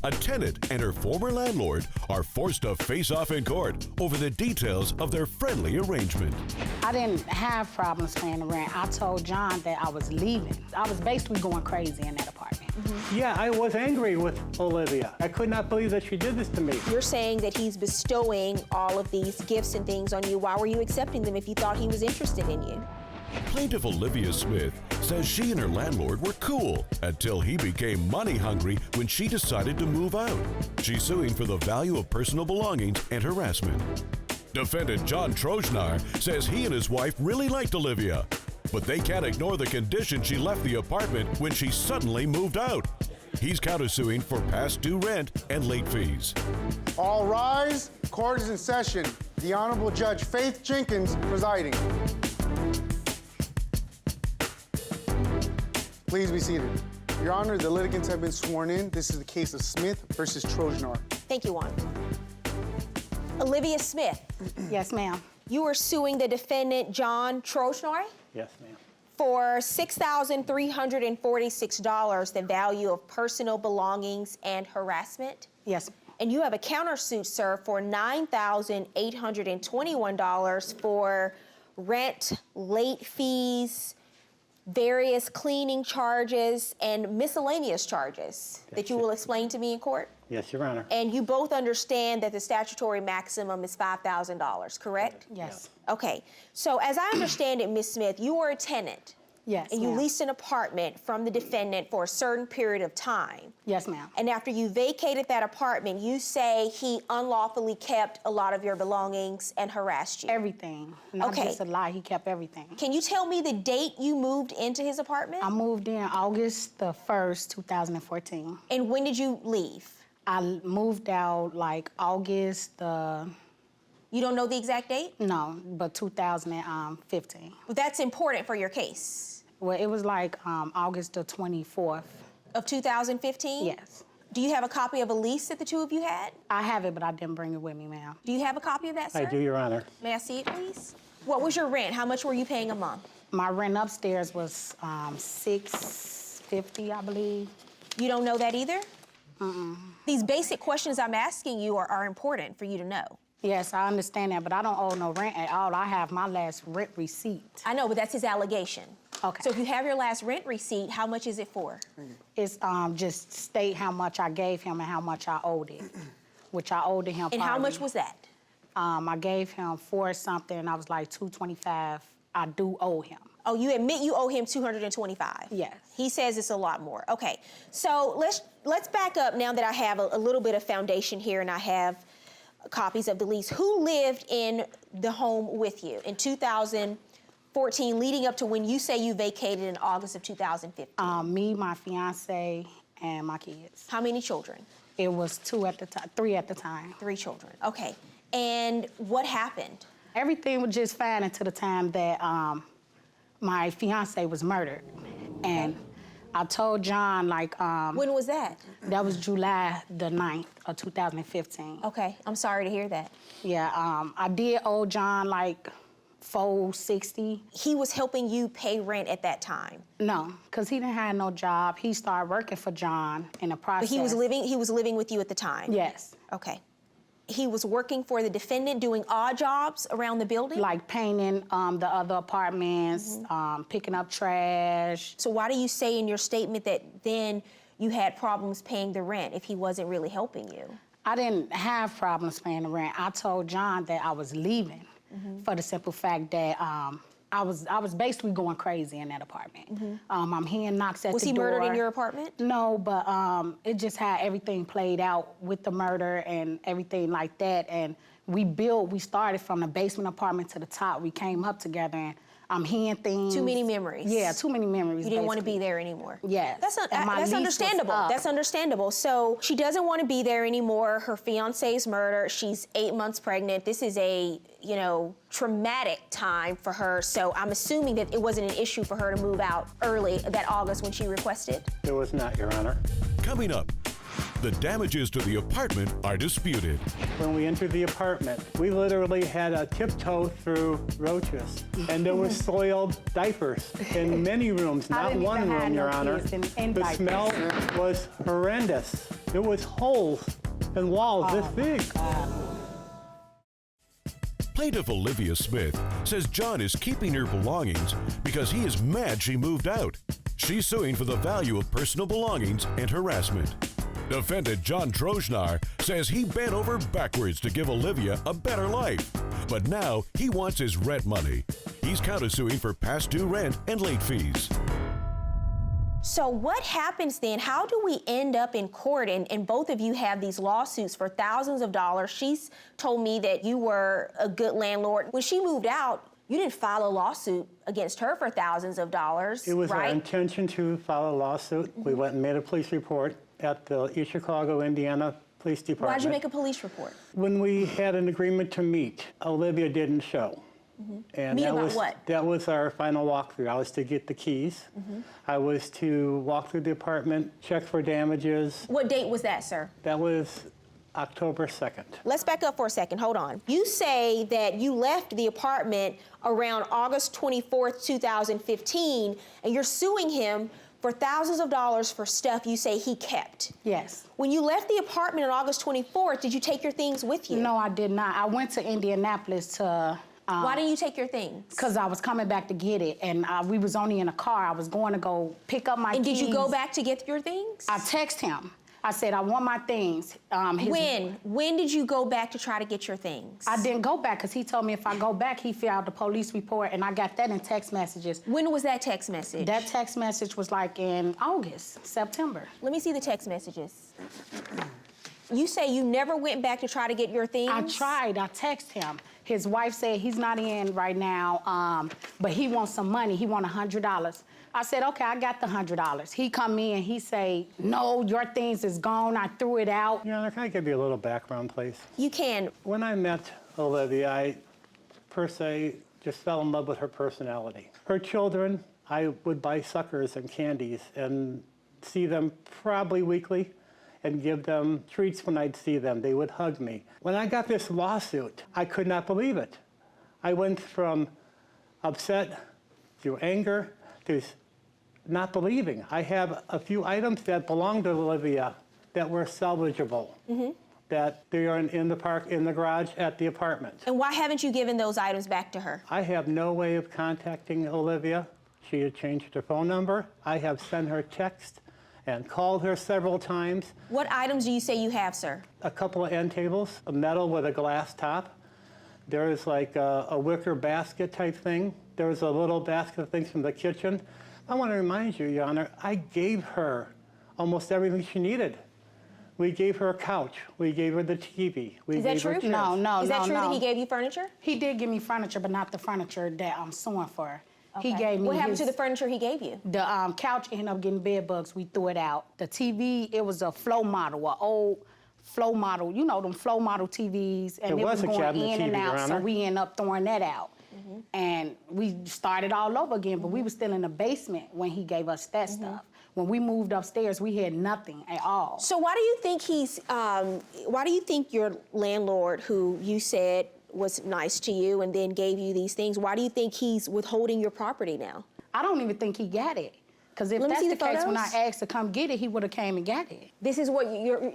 a tenant and her former landlord are forced to face off in court over the details of their friendly arrangement. I didn't have problems paying the rent. I told John that I was leaving. I was basically going crazy in that apartment. Yeah, I was angry with Olivia. I could not believe that she did this to me. You're saying that he's bestowing all of these gifts and things on you. Why were you accepting them if you thought he was interested in you? Plaintiff Olivia Smith says she and her landlord were cool until he became money hungry when she decided to move out. She's suing for the value of personal belongings and harassment. Defendant John Trojnar says he and his wife really liked Olivia, but they can't ignore the condition she left the apartment when she suddenly moved out. He's countersuing for past due rent and late fees. All rise. Court is in session. The Honorable Judge Faith Jenkins presiding. Please be seated. Your Honor, the litigants have been sworn in. This is the case of Smith versus Trojnar. Thank you, Juan. Olivia Smith. Yes, ma'am. You are suing the defendant, John Trojnar, Yes, ma'am. for $6,346, the value of personal belongings and harassment. Yes. And you have a countersuit, sir, for $9,821 for rent, late fees, various cleaning charges, and miscellaneous charges that you will explain to me in court? Yes, Your Honor. And you both understand that the statutory maximum is $5,000, correct? Yes. Okay, so as I understand it, Ms. Smith, you are a tenant. Yes, And you ma'am. leased an apartment from the defendant for a certain period of time. Yes, ma'am. And after you vacated that apartment, you say he unlawfully kept a lot of your belongings and harassed you. Everything. Not Okay. just a lie, he kept everything. Can you tell me the date you moved into his apartment? I moved in August the 1st, 2014. And when did you leave? I moved out like August the, You don't know the exact date? no, but 2015. Well, that's important for your case. Well, it was like August the 24th. Of 2015? Yes. Do you have a copy of a lease that the two of you had? I have it, but I didn't bring it with me, ma'am. Do you have a copy of that, sir? I do, Your Honor. May I see it, please? What was your rent? How much were you paying a month? My rent upstairs was $650, I believe. You don't know that either? These basic questions I'm asking you are important for you to know. Yes, I understand that, but I don't owe no rent at all. I have my last rent receipt. I know, but that's his allegation. Okay. So if you have your last rent receipt, how much is it for? It's just state how much I gave him and how much I owed it, which I owed to him. And how probably- much was that? I gave him $4 something, and I was like $225. I do owe him. Oh, you admit you owe him $225? Yes. He says it's a lot more. Okay, so let's back up now that I have a little bit of foundation here and I have copies of the lease. Who lived in the home with you in 2014, leading up to when you say you vacated in August of 2015? Me, my fiance, and my kids. How many children? It was 2 at the time, 3 at the time. 3 children. Okay, and what happened? Everything was just fine until the time that my fiance was murdered. And I told John, like, When was that? that was July the 9th of 2015. Okay, I'm sorry to hear that. Yeah, I did owe John like $460. He was helping you pay rent at that time. No, because he didn't have no job. He started working for John in the process. But he was living with you at the time? Yes. Okay. He was working for the defendant, doing odd jobs around the building? Like painting the other apartments, picking up trash. So why do you say in your statement that then you had problems paying the rent if he wasn't really helping you? I didn't have problems paying the rent. I told John that I was leaving for the simple fact that I was basically going crazy in that apartment. I'm hearing knocks at Was the he door. murdered in your apartment? No, but it just had everything played out with the murder and everything like that. And we started from the basement apartment to the top. We came up together and I'm hearing things. Too many memories. Yeah, too many memories. You didn't want to basically. be there anymore. Yes. That's And my lease was understandable. up. That's understandable. So she doesn't want to be there anymore. Her fiance's murdered. She's 8 months pregnant. This is a, traumatic time for her. So I'm assuming that it wasn't an issue for her to move out early that August when she requested. It was not, Your Honor. Coming up, The damages to the apartment are disputed. When we entered the apartment, we literally had a tiptoe through roaches, and there were soiled diapers in many rooms, not didn't one even have room, no Your Honor. kids in The diapers. smell was horrendous. There was holes and walls this big. Plaintiff Olivia Smith says John is keeping her belongings because he is mad she moved out. She's suing for the value of personal belongings and harassment. Defendant John Trojnar says he bent over backwards to give Olivia a better life, but now he wants his rent money. He's countersuing for past due rent and late fees. So what happens then? How do we end up in court? And both of you have these lawsuits for thousands of dollars. She's told me that you were a good landlord. When she moved out, you didn't file a lawsuit against her for thousands of dollars, It was our right? intention to file a lawsuit. We went and made a police report at the East Chicago, Indiana Police Department. Why'd you make a police report? When we had an agreement to meet, Olivia didn't show. And Meet that about was, what? That was our final walkthrough. I was to get the keys. I was to walk through the apartment, check for damages. What date was that, sir? That was October 2nd. Let's back up for a second. Hold on. You say that you left the apartment around August 24th, 2015, and you're suing him for thousands of dollars for stuff you say he kept. Yes. When you left the apartment on August 24th, did you take your things with you? No, I did not. I went to Indianapolis to... Why didn't you take your things? Because I was coming back to get it, and we was only in a car. I was going to go pick up my And keys. did you go back to get your things? I text him. I said, I want my things. When? When did you go back to try to get your things? I didn't go back because he told me if I go back, he filed the police report, and I got that in text messages. When was that text message? That text message was like in August, September. Let me see the text messages. You say you never went back to try to get your things? I tried. I texted him. His wife said he's not in right now, but he wants some money. He wants $100. I said, okay, I got the $100. He come in, he say, no, your things is gone. I threw it out. Your Honor, can I give you a little background, please? You can. When I met Olivia, I, per se, just fell in love with her personality. Her children, I would buy suckers and candies and see them probably weekly and give them treats when I'd see them. They would hug me. When I got this lawsuit, I could not believe it. I went from upset to anger to not believing. I have a few items that belong to Olivia that were salvageable, that they are in the garage at the apartment. And why haven't you given those items back to her? I have no way of contacting Olivia. She had changed her phone number. I have sent her text and called her several times. What items do you say you have, sir? A couple of end tables, a metal with a glass top. There is like a wicker basket type thing. There was a little basket of things from the kitchen. I want to remind you, Your Honor, I gave her almost everything she needed. We gave her a couch. We gave her the TV. Is that true? No, Is that true no. that he gave you furniture? He did give me furniture, but not the furniture that I'm suing for. He Okay. gave me What happened to his- the furniture he gave you? The couch ended up getting bed bugs. We threw it out. The TV, it was a flow model, an old flow model. You know them flow model TVs, and It was a going cabinet in TV, and out. Your So Honor. we ended up throwing that out, and we started all over again. But we were still in the basement when he gave us that stuff. When we moved upstairs, we had nothing at all. So why do you think why do you think your landlord, who you said was nice to you and then gave you these things, why do you think he's withholding your property now? I don't even think he got it. Because if Let me that's see the the case, when I photos. asked to come get it, he would have came and got it. This is what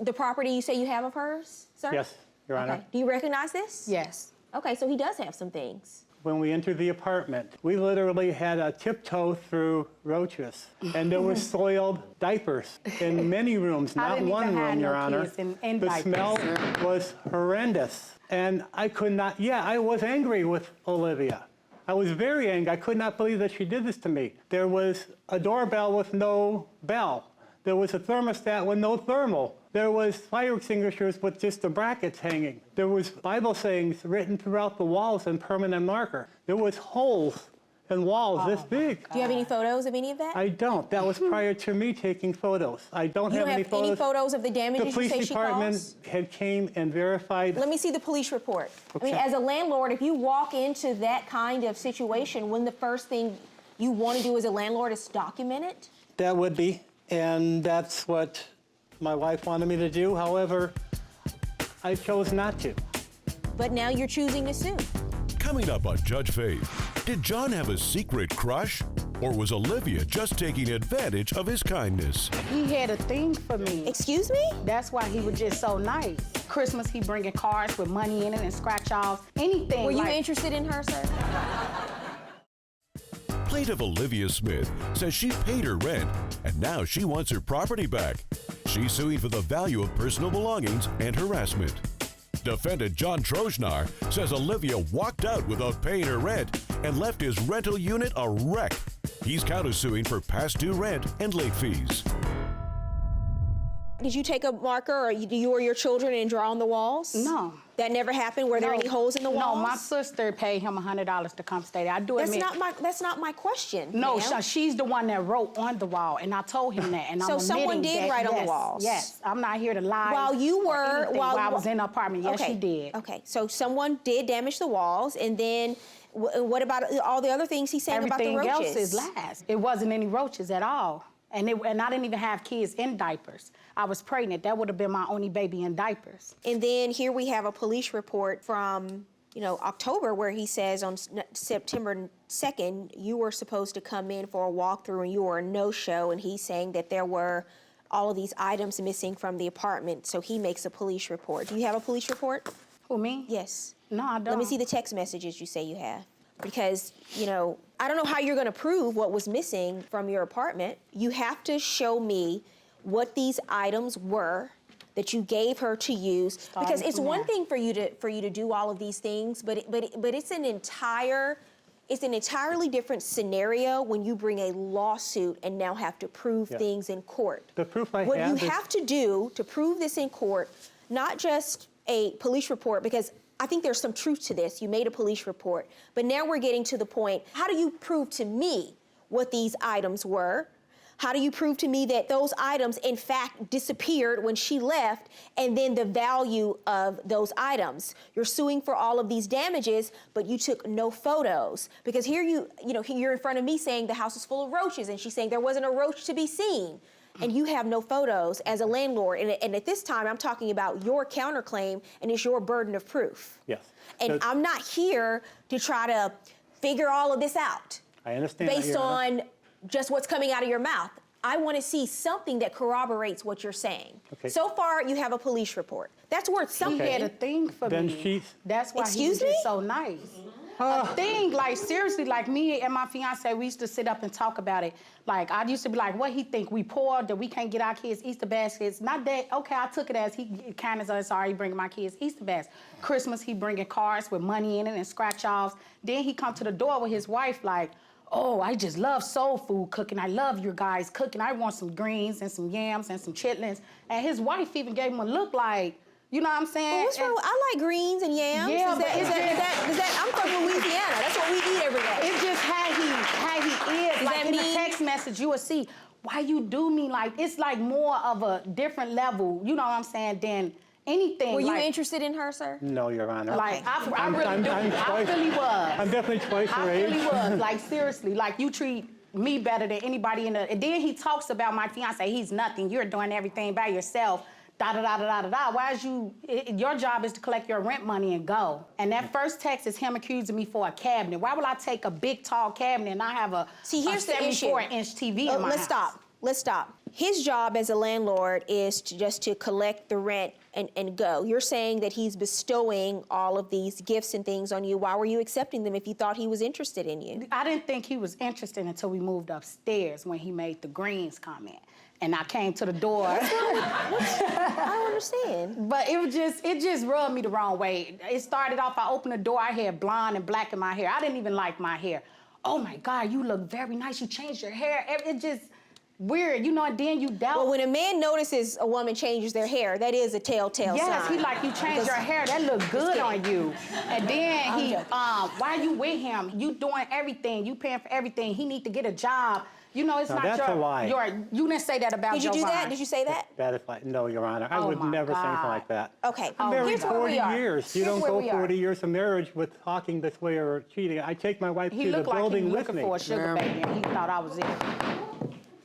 the property you say you have of hers, sir? Yes, Your Honor. Okay. Do you recognize this? Yes. Okay, so he does have some things. When we entered the apartment, we literally had a tiptoe through roaches, and there were soiled diapers in many rooms, not didn't one even have room, no Your Honor. kids in The diapers. smell was horrendous, and I could not, I was angry with Olivia. I was very angry. I could not believe that she did this to me. There was a doorbell with no bell. There was a thermostat with no thermal. There was fire extinguishers with just the brackets hanging. There was Bible sayings written throughout the walls in permanent marker. There was holes in walls this big. Do you have any photos of any of that? I don't. That was prior to me taking photos. I don't You have don't any have photos. any photos of the The damages you police say she department caused? had came and verified. Let me see the police report. I mean, Okay. as a landlord, if you walk into that kind of situation, wouldn't the first thing you want to do as a landlord is document it? That would be, and that's what my wife wanted me to do. However, I chose not to. But now you're choosing to sue. Coming up on Judge Faith, did John have a secret crush? Or was Olivia just taking advantage of his kindness? He had a thing for me. Excuse me? That's why he was just so nice. Christmas, he bringing cards with money in it and scratch-offs, anything. Were you interested in her, sir? Plaintiff Olivia Smith says she paid her rent and now she wants her property back. She's suing for the value of personal belongings and harassment. Defendant John Trojnar says Olivia walked out without paying her rent and left his rental unit a wreck. He's countersuing for past due rent and late fees. Did you take a marker or you or your children and draw on the walls? No. That never happened? Were there any holes in the walls? No, my sister paid him $100 to come stay there. I do admit. That's not my question. No, ma'am. she's the one that wrote on the wall, and I told him that. And So I'm someone admitting did that, write on the yes, walls? Yes, I'm not here to lie. While you or were, anything. While I was in the apartment, yes, okay. she did. Okay, so someone did damage the walls, and then what about all the other things he's saying about the roaches? Everything else is last. It wasn't any roaches at all. And I didn't even have kids in diapers. I was pregnant. That would have been my only baby in diapers. And then here we have a police report from, October where he says on September 2nd, you were supposed to come in for a walkthrough and you were a no-show, and he's saying that there were all of these items missing from the apartment, so he makes a police report. Do you have a police report? Who, me? Yes. No, I don't. Let me see the text messages you say you have. Because, I don't know how you're going to prove what was missing from your apartment. You have to show me what these items were that you gave her to use. Because it's one thing for you to do all of these things, but it's an entirely different scenario when you bring a lawsuit and now have to prove things in court. The proof I what have you is- have to do to prove this in court, not just a police report, because I think there's some truth to this. You made a police report, but now we're getting to the point, how do you prove to me what these items were? How do you prove to me that those items, in fact, disappeared when she left, and then the value of those items? You're suing for all of these damages, but you took no photos. Because here you're in front of me saying the house is full of roaches, and she's saying there wasn't a roach to be seen. And you have no photos as a landlord. And at this time, I'm talking about your counterclaim, and it's your burden of proof. Yes. And I'm not here to try to figure all of this out. I understand. Based on just what's coming out of your mouth. I want to see something that corroborates what you're saying. Okay. So far, you have a police report. That's worth something. He had a thing for Then me. That's why he was Excuse me? just so nice. A thing, like, seriously, like me and my fiance, we used to sit up and talk about it. Like, I used to be like, what he think, we poor, that we can't get our kids Easter baskets? Not that, okay, I took it as he kind of sorry, bringing my kids Easter baskets. Christmas, he bringing cards with money in it and scratch-offs. Then he come to the door with his wife like, oh, I just love soul food cooking. I love your guys cooking. I want some greens and some yams and some chitlins. And his wife even gave him a look like, you know what I'm saying? Well, what's wrong? I like greens and yams. Yeah, is that, I'm from Louisiana. That's what we eat every day. It's just how he is. Like that in the mean? text message, you will see, why you do me like, it's like more of a different level, you know what I'm saying, than anything. Were you like, interested in her, sir? No, Your Honor. Like, I really do. I really was. I'm definitely twice her I age. really was. Like, seriously, like, you treat me better than anybody in the... And then he talks about my fiance. He's nothing. You're doing everything by yourself. Da-da-da-da-da-da. Why is your job is to collect your rent money and go. And that first text is him accusing me for a cabinet. Why would I take a big, tall cabinet and I have a 74-inch TV in my house? Let's stop. His job as a landlord is to collect the rent and go. You're saying that he's bestowing all of these gifts and things on you. Why were you accepting them if you thought he was interested in you? I didn't think he was interested until we moved upstairs when he made the greens comment. And I came to the door. I don't understand. But it just rubbed me the wrong way. It started off, I opened the door, I had blonde and black in my hair. I didn't even like my hair. Oh my God, you look very nice. You changed your hair. It just weird, you know, and then you doubt. Well, when a man notices a woman changes their hair, that is a telltale sign. Yes, he like, you changed your hair, that look good on you. And then he, why you with him? You doing everything, you paying for everything. He need to get a job. You know, it's Now, not that's a lie. You didn't say that about Did you do Jovan. that? Did you say that? That is like, no, Your Honor. I Oh, would my never say anything God. like that. Okay, I'm married here's where 40 we are. years. You Here's don't where go we are. 40 years of marriage with talking this way or cheating. I take my wife He to the looked like he building was with looking me. for a sugar baby, and he thought I was it.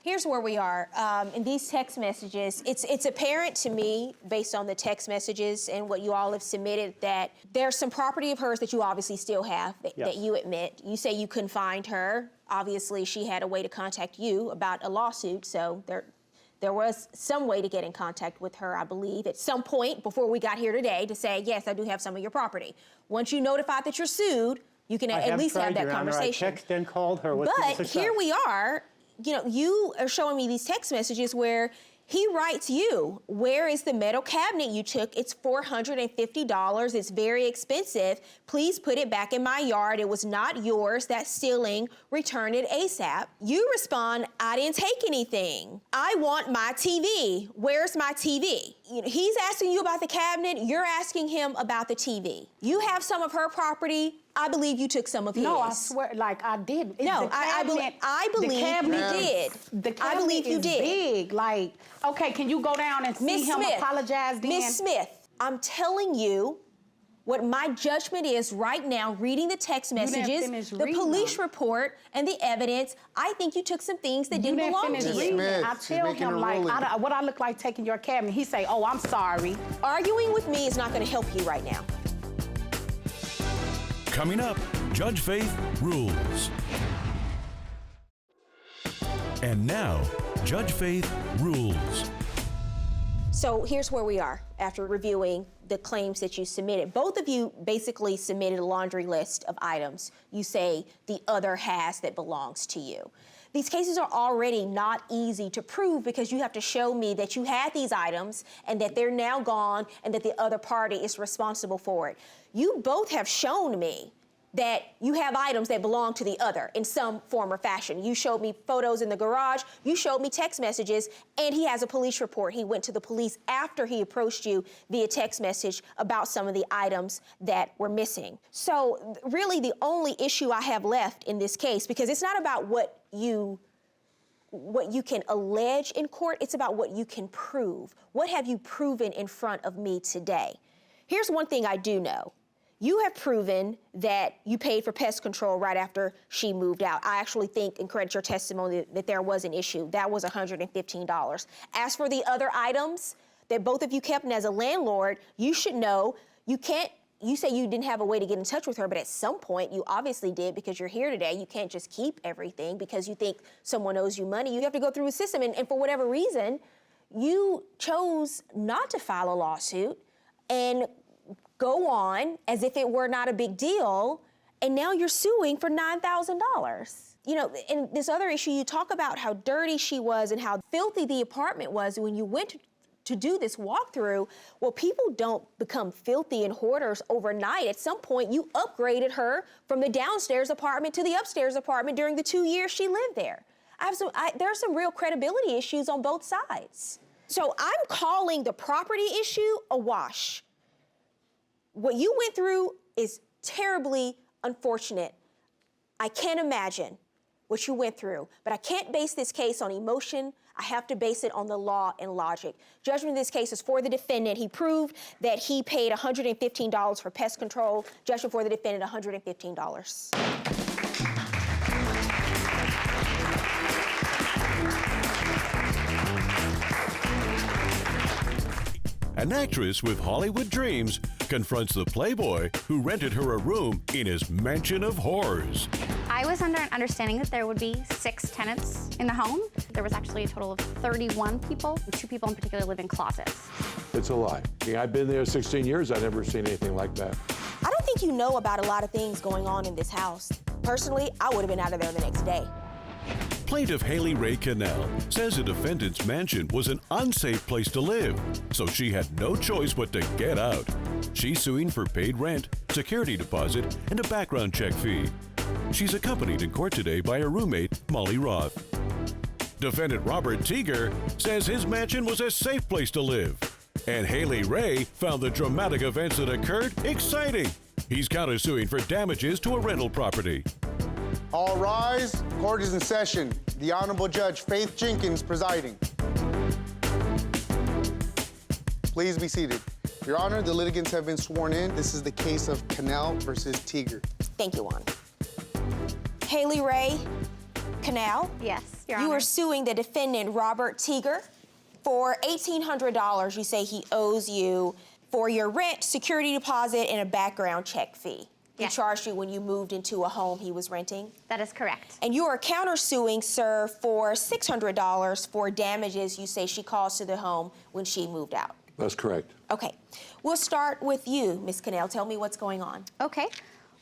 Here's where we are. In these text messages, it's apparent to me, based on the text messages and what you all have submitted, that there's some property of hers that you obviously still have, that you admit. You say you couldn't find her. Obviously, she had a way to contact you about a lawsuit, so there was some way to get in contact with her, I believe, at some point before we got here today to say, yes, I do have some of your property. Once you notified that you're sued, you can at least have that conversation. I texted and called her with But here we are, you know, you are showing me these text messages where he writes you, where is the metal cabinet you took? It's $450. It's very expensive. Please put it back in my yard. It was not yours. That's stealing. Return it ASAP. You respond, I didn't take anything. I want my TV. Where's my TV? You know, he's asking you about the cabinet. You're asking him about the TV. You have some of her property. I believe you took some of his. No, I swear, like I did. No, I believe you did. The cabinet I believe you is did. big. Like, okay, can you go down and see him apologize then? Miss Smith, I'm telling you what my judgment is right now, reading the text messages, the police report, and the evidence. I think you took some things that didn't belong to you. Smith, I tell him, like, what I look like taking your cabinet. He say, oh, I'm sorry. Arguing with me is not going to help you right now. Coming up, Judge Faith rules. And now, Judge Faith rules. So here's where we are after reviewing the claims that you submitted. Both of you basically submitted a laundry list of items you say the other has that belongs to you. These cases are already not easy to prove because you have to show me that you had these items and that they're now gone and that the other party is responsible for it. You both have shown me that you have items that belong to the other in some form or fashion. You showed me photos in the garage, you showed me text messages, and he has a police report. He went to the police after he approached you via text message about some of the items that were missing. So really the only issue I have left in this case, because it's not about what you can allege in court, it's about what you can prove. What have you proven in front of me today? Here's one thing I do know. You have proven that you paid for pest control right after she moved out. I actually think and credit your testimony that there was an issue. That was $115. As for the other items that both of you kept, and as a landlord, you should know you say you didn't have a way to get in touch with her, but at some point you obviously did because you're here today. You can't just keep everything because you think someone owes you money. You have to go through a system, and for whatever reason, you chose not to file a lawsuit and go on as if it were not a big deal, and now you're suing for $9,000. You know, and this other issue, you talk about how dirty she was and how filthy the apartment was when you went to do this walkthrough. Well, people don't become filthy and hoarders overnight. At some point, you upgraded her from the downstairs apartment to the upstairs apartment during the 2 years she lived there. There are some real credibility issues on both sides. So I'm calling the property issue a wash. What you went through is terribly unfortunate. I can't imagine what you went through, but I can't base this case on emotion. I have to base it on the law and logic. Judgment in this case is for the defendant. He proved that he paid $115 for pest control. Judgment for the defendant, $115. An actress with Hollywood dreams confronts the playboy who rented her a room in his mansion of horrors. I was under an understanding that there would be 6 tenants in the home. There was actually a total of 31 people. 2 people in particular live in closets. It's a lie. I've been there 16 years. I've never seen anything like that. I don't think you know about a lot of things going on in this house. Personally, I would have been out of there the next day. Plaintiff Haley Ray Cannell says the defendant's mansion was an unsafe place to live, so she had no choice but to get out. She's suing for paid rent, security deposit, and a background check fee. She's accompanied in court today by her roommate, Molly Roth. Defendant Robert Teeger says his mansion was a safe place to live, and Haley Ray found the dramatic events that occurred exciting. He's countersuing for damages to a rental property. All rise. Court is in session. The Honorable Judge Faith Jenkins presiding. Please be seated. Your Honor, the litigants have been sworn in. This is the case of Cannell versus Teeger. Thank you, Juan. Haley Ray, Canal. Yes, Your You Honor. are suing the defendant, Robert Teeger, for $1,800 you say he owes you for your rent, security deposit, and a background check fee. He Yes. charged you when you moved into a home he was renting. That is correct. And you are countersuing, sir, for $600 for damages you say she caused to the home when she moved out. That's correct. Okay, we'll start with you, Ms. Cannell. Tell me what's going on. Okay.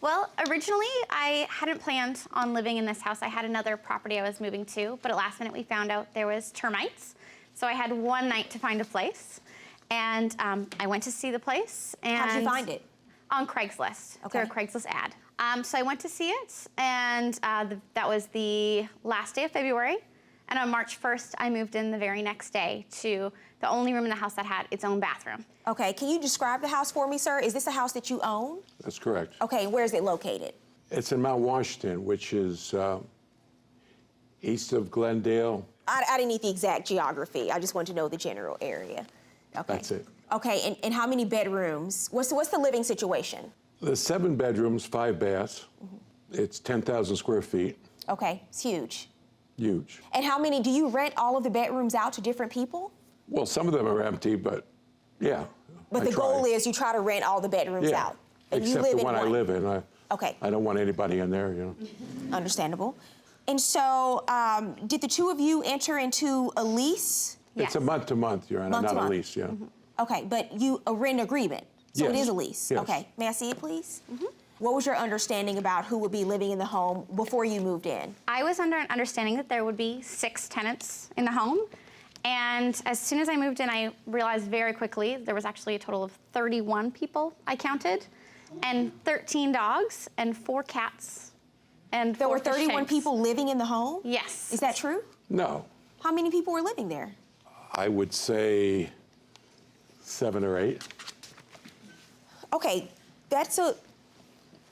Well, originally, I hadn't planned on living in this house. I had another property I was moving to, but at last minute we found out there was termites. So I had one night to find a place. And I went to see the place. And How did you find it? On Craigslist. Okay. Through a Craigslist ad. So I went to see it, and that was the last day of February. And on March 1st, I moved in the very next day to the only room in the house that had its own bathroom. Okay, can you describe the house for me, sir? Is this a house that you own? That's correct. Okay, where is it located? It's in Mount Washington, which is east of Glendale. I didn't need the exact geography. I just wanted to know the general area. Okay. That's it. Okay, and how many bedrooms? What's the living situation? There's 7 bedrooms, 5 baths. It's 10,000 square feet. Okay, it's huge. Huge. And how many, do you rent all of the bedrooms out to different people? Well, some of them are empty, but yeah. But the goal is you try to rent all the bedrooms yeah. out. And Except you live the in one I live in. Okay. I don't want anybody in there, you know. Understandable. And so, did the two of you enter into a lease? It's a month to month, Your Honor, Month to not a month. lease, yeah. Okay, but a rent agreement. So it Yes. is a lease. Yes. Okay. May I see it, please? What was your understanding about who would be living in the home before you moved in? I was under an understanding that there would be 6 tenants in the home. And as soon as I moved in, I realized very quickly there was actually a total of 31 people I counted, and 13 dogs, and 4 cats, and There 4 were fish 31 tanks. people living in the home? Yes. Is that true? No, How many people were living there? I would say 7 or 8. Okay, that's a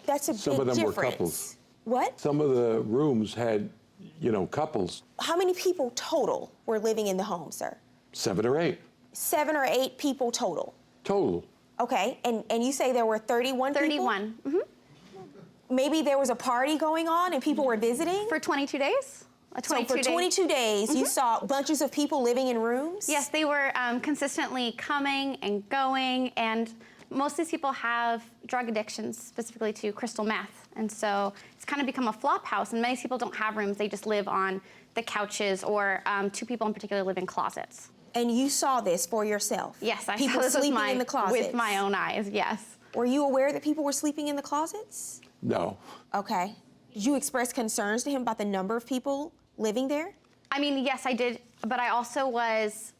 Some big of them were difference. couples. What? Some of the rooms had, you know, couples, How many people total were living in the home, sir? 7 or 8 7 or 8 people total. total. Okay, and you say there were 31 people? 31. Maybe there was a party going on and people were visiting? For 22 days? So for 22 days, you saw bunches of people living in rooms? Yes, they were consistently coming and going, and most of these people have drug addictions, specifically to crystal meth. And so it's kind of become a flop house, and many people don't have rooms, they just live on the couches, or 2 people in particular live in closets. And you saw this for yourself? Yes, I people saw this with sleeping in the closets? with my own eyes, yes. Were you aware that people were sleeping in the closets? No. Okay. Did you express concerns to him about the number of people living there? I mean, yes, I did, but I also was,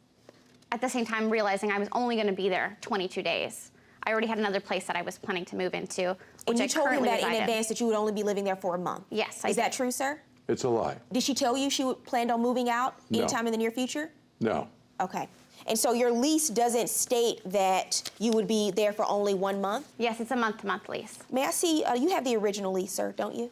at the same time, realizing I was only going to be there 22 days. I already had another place that I was planning to move into, which And you I told him currently that in reside advance that you would only be living there for a month? Yes, I Is that did. true, sir? It's a lie. Did she tell you she planned on moving out No. anytime in the near future? No. Okay. And so your lease doesn't state that you would be there for only 1 month? Yes, it's a month-to-month lease. May I see, you have the original lease, sir, don't you?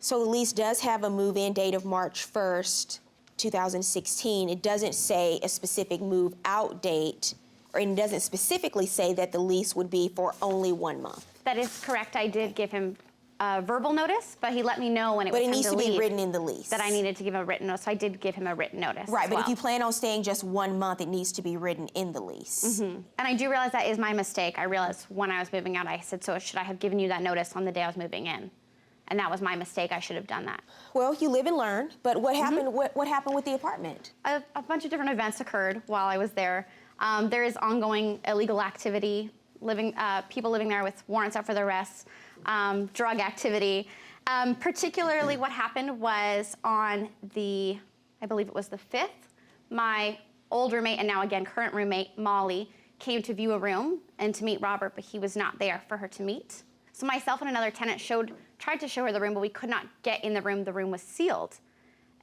So the lease does have a move-in date of March 1st, 2016. It doesn't say a specific move-out date, or it doesn't specifically say that the lease would be for only 1 month. That is correct. I did give him a verbal notice, but he let me know when it was But it time needs to leave be written in the lease. that I needed to give a written notice. So I did give him a written notice. Right, as but well. if you plan on staying just 1 month, it needs to be written in the lease. And I do realize that is my mistake. I realized when I was moving out, I said, so should I have given you that notice on the day I was moving in? And that was my mistake. I should have done that. Well, you live and learn, but what happened? What happened with the apartment? A bunch of different events occurred while I was there. There is ongoing illegal activity, people living there with warrants out for their arrests, drug activity. Particularly what happened was on I believe it was the 5th, my old roommate and now again current roommate, Molly, came to view a room and to meet Robert, but he was not there for her to meet. So myself and another tenant tried to show her the room, but we could not get in the room. The room was sealed.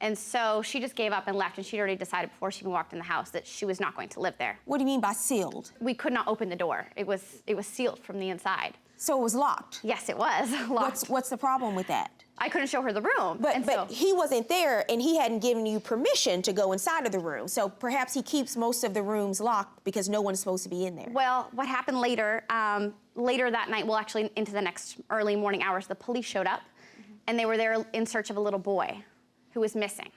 And so she just gave up and left, and she'd already decided before she even walked in the house that she was not going to live there. What do you mean by sealed? We could not open the door. It was sealed from the inside. So it was locked. Yes, it was locked. What's the problem with that? I couldn't show her the room. But he wasn't there, and he hadn't given you permission to go inside of the room. So perhaps he keeps most of the rooms locked because no one's supposed to be in there. Well, what happened later, later that night, well, actually into the next early morning hours, the police showed up, and they were there in search of a little boy who was missing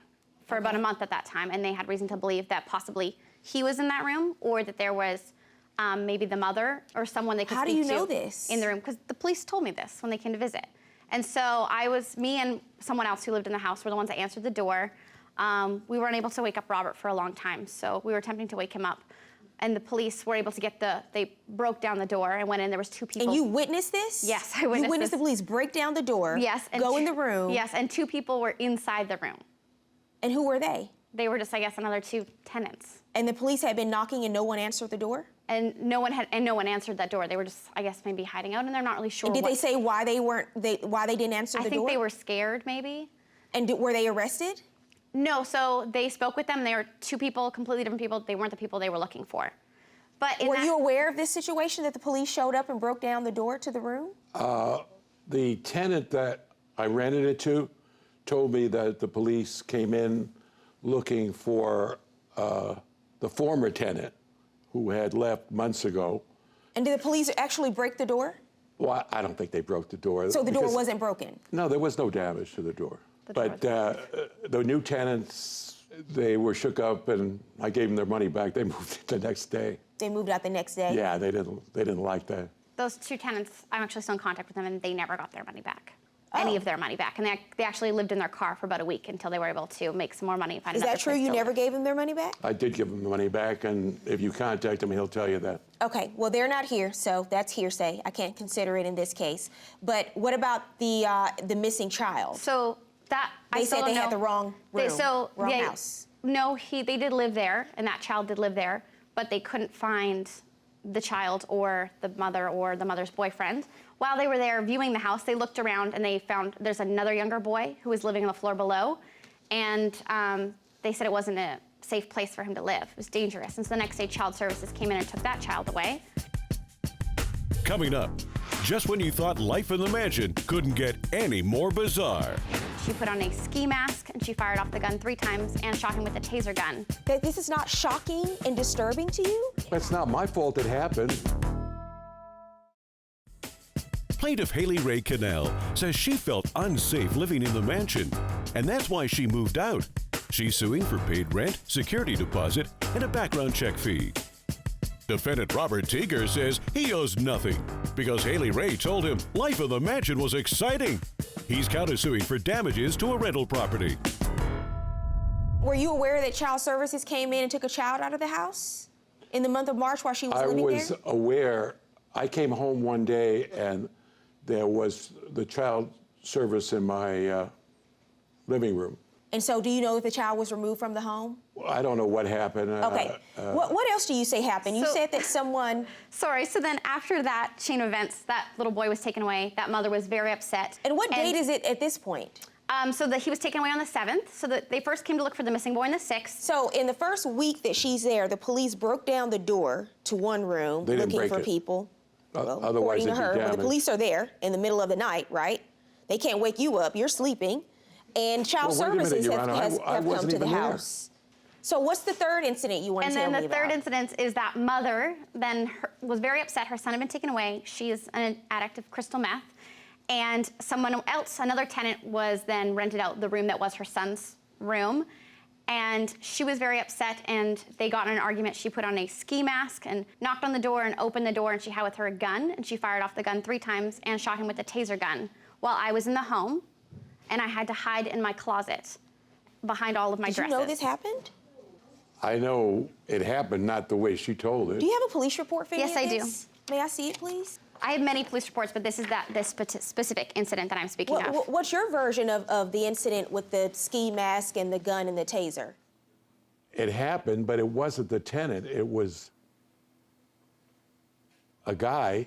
for about a month at that time, and they had reason to believe that possibly he was in that room, or that there was maybe the mother or someone they could speak to. How do you know this? In the room, because the police told me this when they came to visit. And so me and someone else who lived in the house were the ones that answered the door. We weren't able to wake up Robert for a long time, so we were attempting to wake him up. And the police were able to they broke down the door and went in. There was 2 people. And you witnessed this? Yes, I witnessed You witnessed this. the police break down the door, yes, and go in the room. Yes, and 2 people were inside the room. And who were they? They were just, I guess, another 2 tenants. And the police had been knocking and no one answered the door? And no one answered that door. They were just, I guess, maybe hiding out, and they're not really sure. And did they say why they didn't answer the door? I think they were scared, maybe. And were they arrested? No, so they spoke with them. They were 2 people, completely different people. They weren't the people they were looking for. But were you aware of this situation that the police showed up and broke down the door to the room? The tenant that I rented it to told me that the police came in looking for the former tenant who had left months ago. And did the police actually break the door? Well, I don't think they broke the door. So the door wasn't broken? No, there was no damage to the door. But the new tenants, they were shook up, and I gave them their money back. They moved the next day. They moved out the next day? Yeah, they didn't like that. Those 2 tenants, I'm actually still in contact with them, and they never got their money back. Any of their money back. And they actually lived in their car for about a week until they were able to make some more money. Is that true? You never gave them their money back? I did give them the money back, and if you contact him, he'll tell you that. Okay, well, they're not here, so that's hearsay. I can't consider it in this case. But what about the missing child? So they said they had the wrong room, wrong house. No, they did live there, and that child did live there, but they couldn't find the child or the mother's boyfriend. While they were there viewing the house, they looked around and they found there's another younger boy who was living on the floor below, and they said it wasn't a safe place for him to live. It was dangerous. And so the next day, Child Services came in and took that child away. Coming up, just when you thought life in the mansion couldn't get any more bizarre. She put on a ski mask and she fired off the gun 3 times and shot him with a taser gun. This is not shocking and disturbing to you? It's not my fault it happened. Plaintiff Haley Ray Cannell says she felt unsafe living in the mansion, and that's why she moved out. She's suing for paid rent, security deposit, and a background check fee. Defendant Robert Teeger says he owes nothing because Haley Ray told him life in the mansion was exciting. He's countersuing for damages to a rental property. Were you aware that Child Services came in and took a child out of the house in the month of March while she was living there? I was aware. I came home one day and there was the Child Service in my living room. And so do you know if the child was removed from the home? I don't know what happened. Okay. What else do you say happened? You said that someone... Sorry, so then after that chain of events, that little boy was taken away. That mother was very upset. And what date is it at this point? He was taken away on the 7th. So they first came to look for the missing boy on the 6th. So in the first week that she's there, the police broke down the door to one room looking for people. Well, otherwise, according to her, damaged. the police are there in the middle of the night, right? They can't wake you up. You're sleeping. And Child Services have come to the house. So what's the third incident you want to tell me about? And then the third incident is that mother then was very upset. Her son had been taken away. She is an addict of crystal meth. And someone else, another tenant, was then rented out the room that was her son's room. And she was very upset, and they got in an argument. She put on a ski mask and knocked on the door and opened the door, and she had with her a gun, and she fired off the gun 3 times and shot him with a taser gun while I was in the home. And I had to hide in my closet behind all of my dresses. Did you know this happened? I know it happened, not the way she told it. Do you have a police report for Yes, I do. May I see it, please? I have many police reports, but this is this specific incident that I'm speaking of. What's your version of the incident with the ski mask and the gun and the taser? It happened, but it wasn't the tenant. It was a guy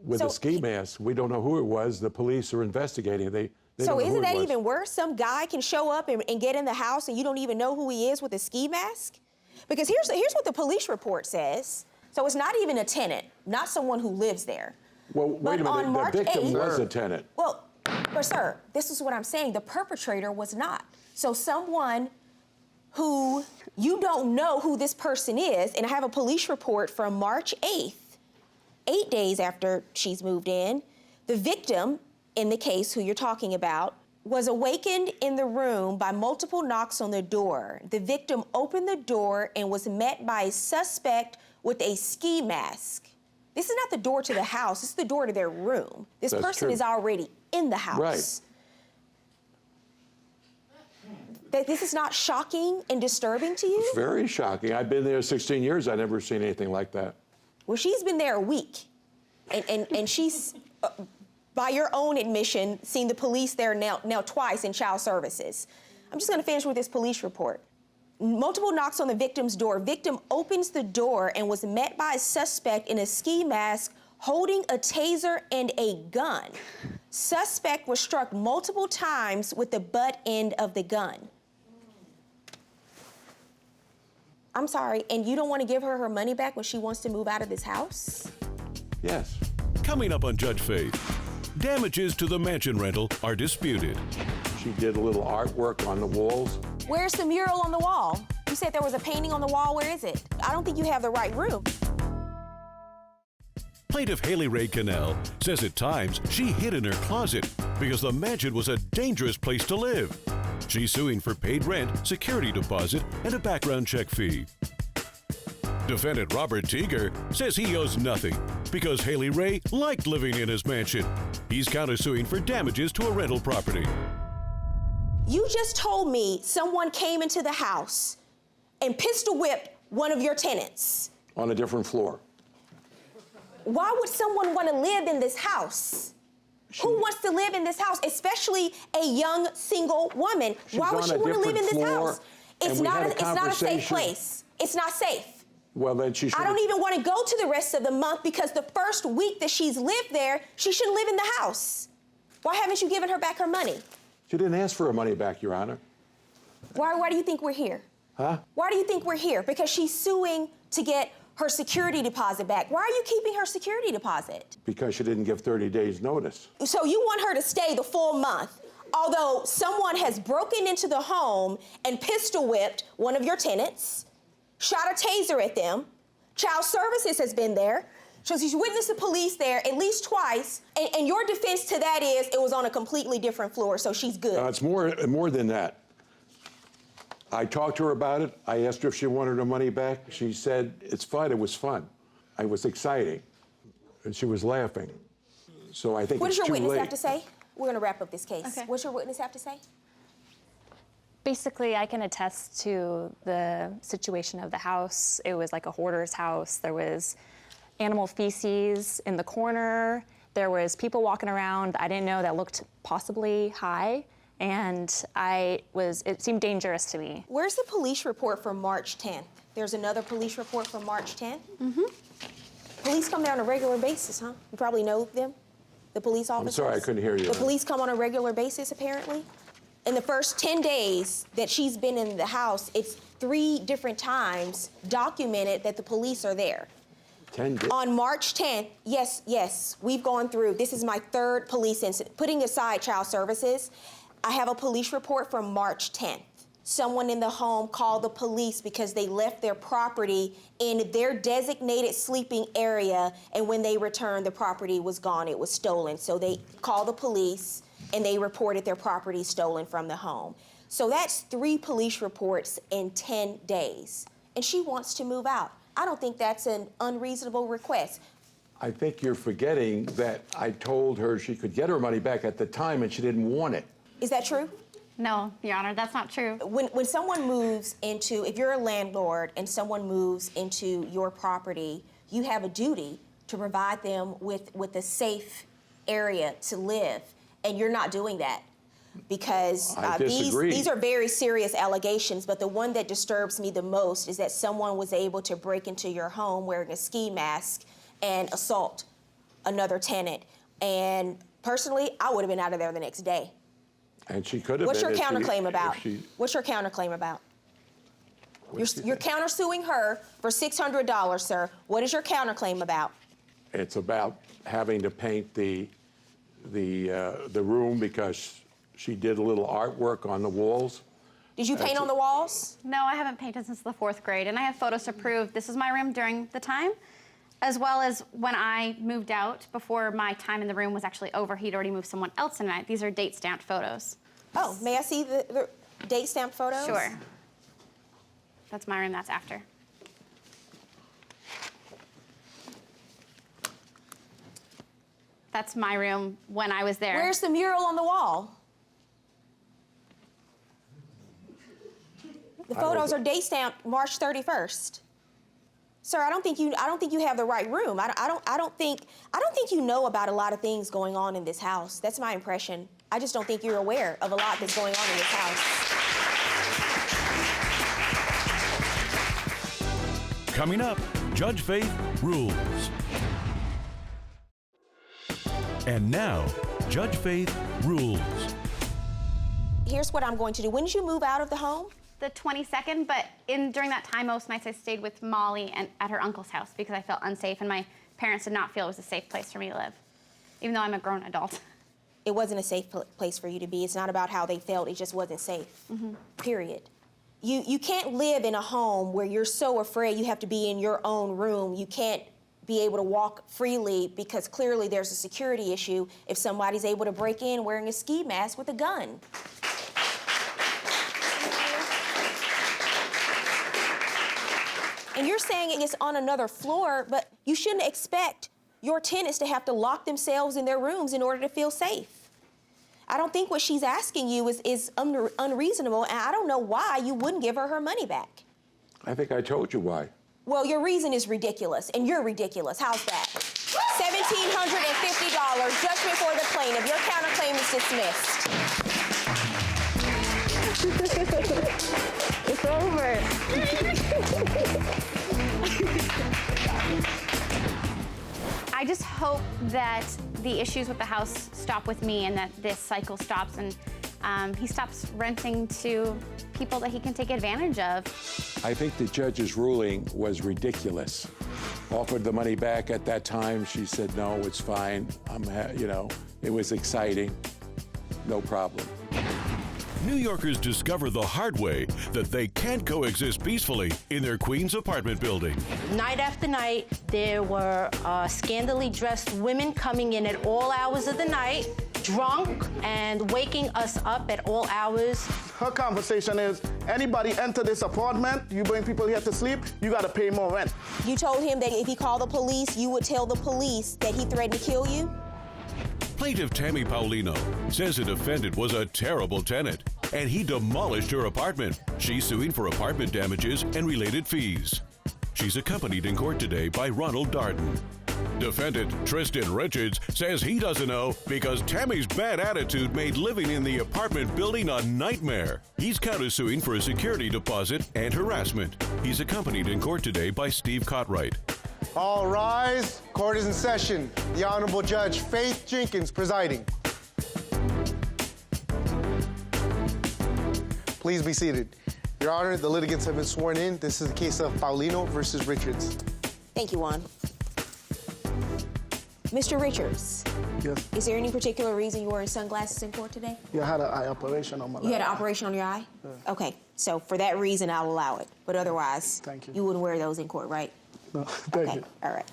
with a ski mask. We don't know who it was. The police are investigating. They So don't know isn't who it that was. even worse? Some guy can show up and get in the house and you don't even know who he is with a ski mask? Because here's what the police report says. So it's not even a tenant, not someone who lives there. Well, wait a minute. The victim was a tenant. Well, But sir, this is what I'm saying. The perpetrator was not. So someone who you don't know who this person is, and I have a police report from March 8th, 8 days after she's moved in, the victim in the case who you're talking about was awakened in the room by multiple knocks on the door. The victim opened the door and was met by a suspect with a ski mask. This is not the door to the house, this is the door to their room. This That's person true. is already in the house. Right. This is not shocking and disturbing to you? It's very shocking. I've been there 16 years. I've never seen anything like that. Well, she's been there a week, and she's, by your own admission, seen the police there now twice in child services. I'm just gonna finish with this police report. Multiple knocks on the victim's door. Victim opens the door and was met by a suspect in a ski mask holding a taser and a gun. Suspect was struck multiple times with the butt end of the gun. I'm sorry, and you don't want to give her her money back when she wants to move out of this house? Yes. Coming up on Judge Faith, damages to the mansion rental are disputed. She did a little artwork on the walls. Where's the mural on the wall? You said there was a painting on the wall. Where is it? I don't think you have the right room. Plaintiff Haley Ray Cannell says at times she hid in her closet because the mansion was a dangerous place to live. She's suing for paid rent, security deposit, and a background check fee. Defendant Robert Teeger says he owes nothing because Haley Ray liked living in his mansion. He's countersuing for damages to a rental property. You just told me someone came into the house and pistol whipped one of your tenants. On a different floor. Why would someone want to live in this house? Who wants to live in this house, especially a young single woman? Why would she want to live in this house? It's not a safe place. It's not safe. Well, then she should. I don't even want to go to the rest of the month because the first week that she's lived there, she shouldn't live in the house. Why haven't you given her back her money? She didn't ask for her money back, Your Honor. Why do you think we're here? Huh? Why do you think we're here? Because she's suing to get her security deposit back. Why are you keeping her security deposit? Because she didn't give 30 days notice. So you want her to stay the full month, although someone has broken into the home and pistol whipped one of your tenants, shot a taser at them. Child Services has been there. So she's witnessed the police there at least twice, and your defense to that is it was on a completely different floor, so she's good. It's more than that. I talked to her about it. I asked her if she wanted her money back. She said, it's fine, it was fun. It was exciting. And she was laughing. So I think What it's does your too witness late. have to say? We're gonna wrap up this case. Okay. What's your witness have to say? Basically, I can attest to the situation of the house. It was like a hoarder's house. There was animal feces in the corner. There was people walking around I didn't know that looked possibly high. And it seemed dangerous to me. Where's the police report from March 10th? There's another police report from March 10th? Mm-hmm. Police come there on a regular basis, huh? You probably know them, the police officers. I'm sorry, I couldn't hear you. The police come on a regular basis, apparently? In the first 10 days that she's been in the house, it's 3 different times documented that the police are there. 10 days. On March 10th, yes, we've gone through, this is my 3rd police incident, putting aside child services, I have a police report from March 10th. Someone in the home called the police because they left their property in their designated sleeping area, and when they returned, the property was gone, it was stolen. So they called the police and they reported their property stolen from the home. So that's 3 police reports in 10 days. And she wants to move out. I don't think that's an unreasonable request. I think you're forgetting that I told her she could get her money back at the time and she didn't want it. Is that true? No, Your Honor, that's not true. When someone moves into, if you're a landlord and someone moves into your property, you have a duty to provide them with a safe area to live, and you're not doing that. Because I disagree. these are very serious allegations, but the one that disturbs me the most is that someone was able to break into your home wearing a ski mask and assault another tenant. And personally, I would have been out of there the next day. And she could have What's been your if she- counterclaim about? if she- What's your counterclaim about? What's she You're say? countersuing her for $600, sir. What is your counterclaim about? It's about having to paint the the room because she did a little artwork on the walls. Did you paint on the walls? No, I haven't painted since the 4th grade, and I have photos to prove this is my room during the time, as well as when I moved out before my time in the room was actually over. He'd already moved someone else in it. These are date-stamped photos. Oh, may I see the date-stamped photos? Sure. That's my room, that's after. That's my room when I was there. Where's the mural on the wall? The photos are date stamped March 31st. Sir, I don't think you have the right room. I don't think you know about a lot of things going on in this house. That's my impression. I just don't think you're aware of a lot that's going on in this house. Coming up, Judge Faith rules. And now, Judge Faith rules. Here's what I'm going to do. When did you move out of the home? The 22nd, but during that time, most nights I stayed with Molly and at her uncle's house because I felt unsafe and my parents did not feel it was a safe place for me to live, even though I'm a grown adult. It wasn't a safe place for you to be. It's not about how they felt. It just wasn't safe, period. You can't live in a home where you're so afraid you have to be in your own room. You can't be able to walk freely because clearly there's a security issue if somebody's able to break in wearing a ski mask with a gun. And you're saying it's on another floor, but you shouldn't expect your tenants to have to lock themselves in their rooms in order to feel safe. I don't think what she's asking you is unreasonable, and I don't know why you wouldn't give her her money back. I think I told you why. Well, your reason is ridiculous, and you're ridiculous. How's that? $1,750, judgment for the plaintiff. Your counterclaim is dismissed. It's over. I just hope that the issues with the house stop with me and that this cycle stops and he stops renting to people that he can take advantage of. I think the judge's ruling was ridiculous. Offered the money back at that time. She said, no, it's fine. It was exciting. No problem. New Yorkers discover the hard way that they can't coexist peacefully in their Queens apartment building. Night after night, there were scantily dressed women coming in at all hours of the night, drunk, and waking us up at all hours. Her conversation is, anybody enter this apartment, you bring people here to sleep, you gotta pay more rent. You told him that if he called the police, you would tell the police that he threatened to kill you? Plaintiff Tammy Paulino says the defendant was a terrible tenant, and he demolished her apartment. She's suing for apartment damages and related fees. She's accompanied in court today by Ronald Darden. Defendant Tristan Richards says he doesn't know because Tammy's bad attitude made living in the apartment building a nightmare. He's countersuing for a security deposit and harassment. He's accompanied in court today by Steve Cotright. All rise. Court is in session. The Honorable Judge Faith Jenkins presiding. Please be seated. Your Honor, the litigants have been sworn in. This is the case of Paulino versus Richards. Thank you, Juan. Mr. Richards. Yes. Is there any particular reason you were in sunglasses in court today? Yeah, I had an eye operation on my You had an operation on your eye? Yeah. Okay, so for that reason, I'll allow it. But otherwise, Thank you. You wouldn't wear those in court, right? No, thank you. All right.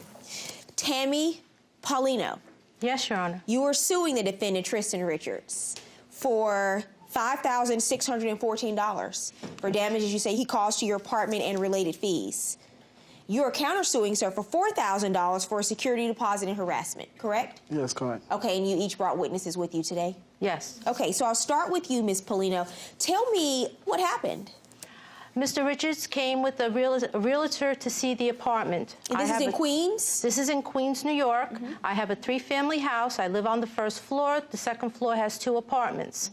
Tammy Paulino. Yes, Your Honor. You are suing the defendant, Tristan Richards, for $5,614 for damages you say he caused to your apartment and related fees. You are countersuing, sir, for $4,000 for a security deposit and harassment, correct? Yes, correct. Okay, and you each brought witnesses with you today? Yes. Okay, so I'll start with you, Ms. Paulino. Tell me what happened. Mr. Richards came with a realtor to see the apartment. And this is in Queens? This is in Queens, New York. I have a 3-family house. I live on the first floor. The second floor has 2 apartments.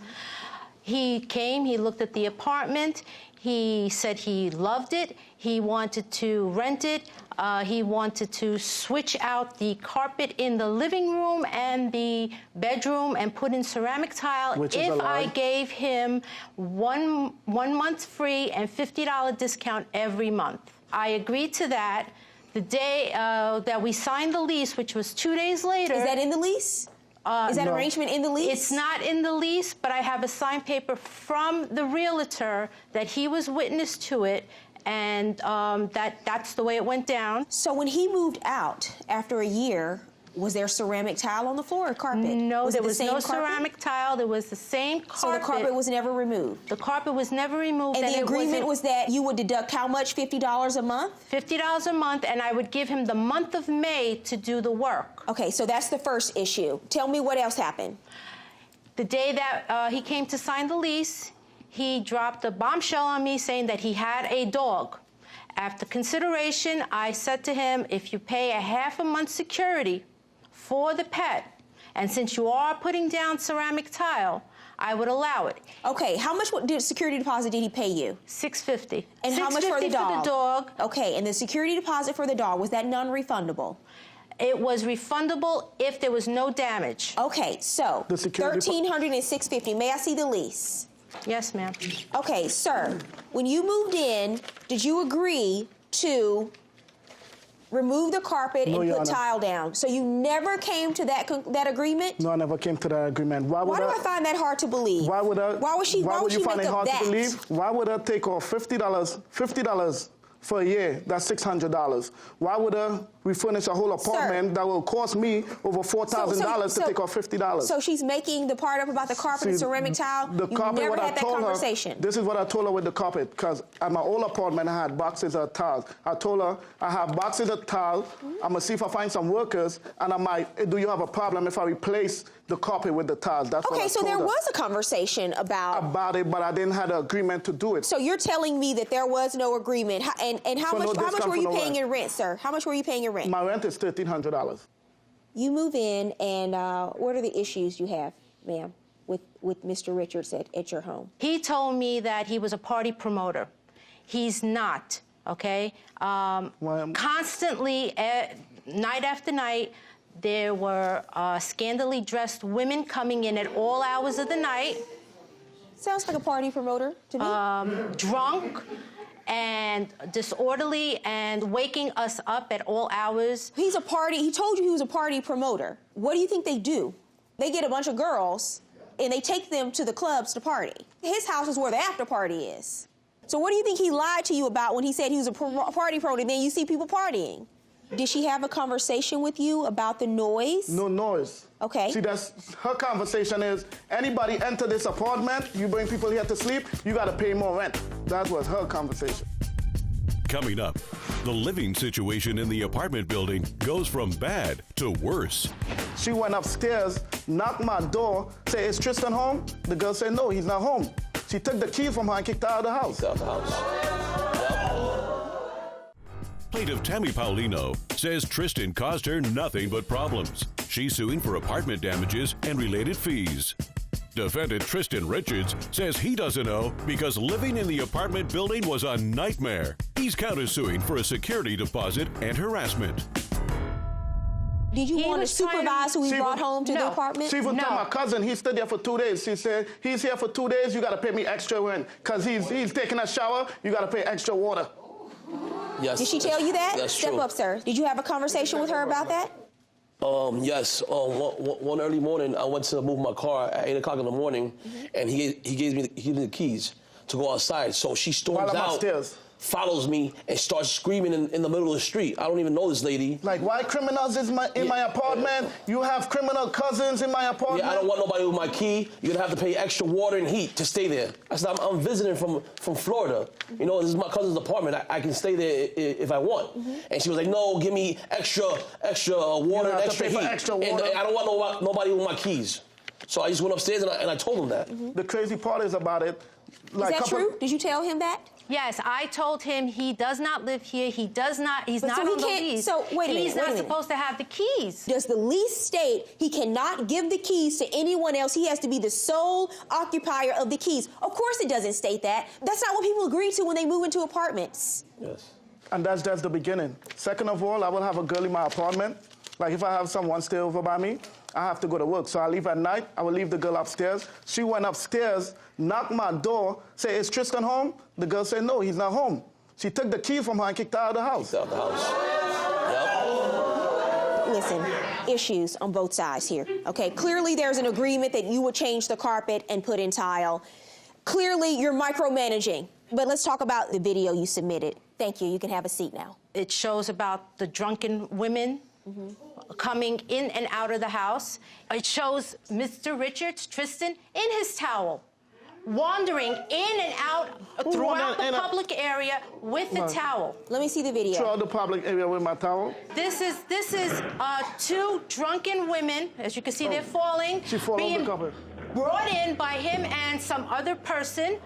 He came, he looked at the apartment. He said he loved it. He wanted to rent it. He wanted to switch out the carpet in the living room and the bedroom and put in ceramic tile if I gave him one month free and $50 discount every month. I agreed to that. The day that we signed the lease, which was 2 days later. Is that in the lease? Is that No. arrangement in the lease? It's not in the lease, but I have a signed paper from the realtor that he was witness to it, and that's the way it went down. So when he moved out after a year, was there ceramic tile on the floor or carpet? No, there was no carpet? ceramic tile. There was the same carpet. So the carpet was never removed? The carpet was never removed. And the it agreement wasn't- was that you would deduct how much, $50 a month? $50 a month, and I would give him the month of May to do the work. Okay, so that's the first issue. Tell me what else happened. The day that he came to sign the lease, he dropped a bombshell on me saying that he had a dog. After consideration, I said to him, if you pay a half a month security for the pet, and since you are putting down ceramic tile, I would allow it. Okay, how much security deposit did he pay you? $650. And how much for the dog? For the dog. Okay, and the security deposit for the dog, was that non-refundable? It was refundable if there was no damage. Okay, so The security $1,300 and $650. May I see the lease? Yes, ma'am. Okay, sir, when you moved in, did you agree to remove the carpet No, and Your put Honor. tile down? So you never came to that agreement? No, I never came to that agreement. Why Why do I find that hard to believe? Why would I? Why would she you find make it up hard that? to believe? Why would I take off $50 for a year? That's $600. Why would I refurnish a whole apartment that will cost me over $4,000 to take off $50? So she's making the part up about the carpet and See, ceramic tile? The You carpet, never what I had that told conversation? her, this is what I told her with the carpet, because at my old apartment, I had boxes of tiles. I told her, I have boxes of tiles. I'm going to see if I find some workers, and I might, do you have a problem if I replace the carpet with the tiles? That's what I Okay, so told there her. was a conversation about it, but I didn't have an agreement to do it. So you're telling me that there was no agreement, and how For no much discount, were for you no paying rent. in rent, sir? How much were you paying in rent? My rent is $1,300. You move in, and what are the issues you have, ma'am, with Mr. Richards at your home? He told me that he was a party promoter. He's not, okay? Constantly, night after night, there were scantily dressed women coming in at all hours of the night. Sounds like a party promoter to me. Drunk and disorderly and waking us up at all hours. He told you he was a party promoter. What do you think they do? They get a bunch of girls and they take them to the clubs to party. His house is where the after party is. So what do you think he lied to you about when he said he was a party promoter and then you see people partying? Did she have a conversation with you about the noise? No noise. Okay. See, that's her conversation is, anybody enter this apartment, you bring people here to sleep, you got to pay more rent. That was her conversation. Coming up, the living situation in the apartment building goes from bad to worse. She went upstairs, knocked my door, said, is Tristan home? The girl said, no, he's not home. She took the keys from her and kicked her out of the house. Plaintiff Tammy Paulino says Tristan caused her nothing but problems. She's suing for apartment damages and related fees. Defendant Tristan Richards says he doesn't know because living in the apartment building was a nightmare. He's countersuing for a security deposit and harassment. Did you want to supervise who he brought home to the No. apartment? She even told my cousin, he stayed there for 2 days. She said, he's here for 2 days, you got to pay me extra rent. Because he's taking a shower, you got to pay extra water. Yes. Did she tell you that? That's Step true. up, sir. Did you have a conversation with her about that? Yes. One early morning, I went to move my car at 8 o'clock in the morning, and he gave me the keys to go outside. So she storms While I'm out, upstairs. follows me, and starts screaming in the middle of the street. I don't even know this lady. Like, why criminals in my apartment? You have criminal cousins in my apartment? Yeah, I don't want nobody with my key. You're gonna have to pay extra water and heat to stay there. I said, I'm visiting from Florida. You know, this is my cousin's apartment. I can stay there if I want. And she was like, no, give me extra water and have to extra pay for heat. extra And water. I don't want nobody with my keys. So I just went upstairs and I told him that. The crazy part is about it. Is that true? Did you tell him that? Yes, I told him he does not live here. He's But not so on he the can't- lease. so wait a minute, He's wait a not minute. supposed to have the keys. Does the lease state he cannot give the keys to anyone else? He has to be the sole occupier of the keys. Of course it doesn't state that. That's not what people agree to when they move into apartments. Yes. And that's just the beginning. Second of all, I will have a girl in my apartment. Like, if I have someone stay over by me, I have to go to work. So I leave at night, I will leave the girl upstairs. She went upstairs, knocked my door, said, is Tristan home? The girl said, no, he's not home. She took the keys from her and kicked her out of the house. Out the house. Yep. listen, issues on both sides here, okay? Clearly there's an agreement that you would change the carpet and put in tile. Clearly you're micromanaging. But let's talk about the video you submitted. Thank you. You can have a seat now. It shows about the drunken women coming in and out of the house. It shows Mr. Richards, Tristan, in his towel, wandering in and out throughout the public area with the towel. Let me see the video. Throughout the public area with my towel. This is two drunken women. As you can see, they're falling. She fall over the carpet. Brought in by him and some other person.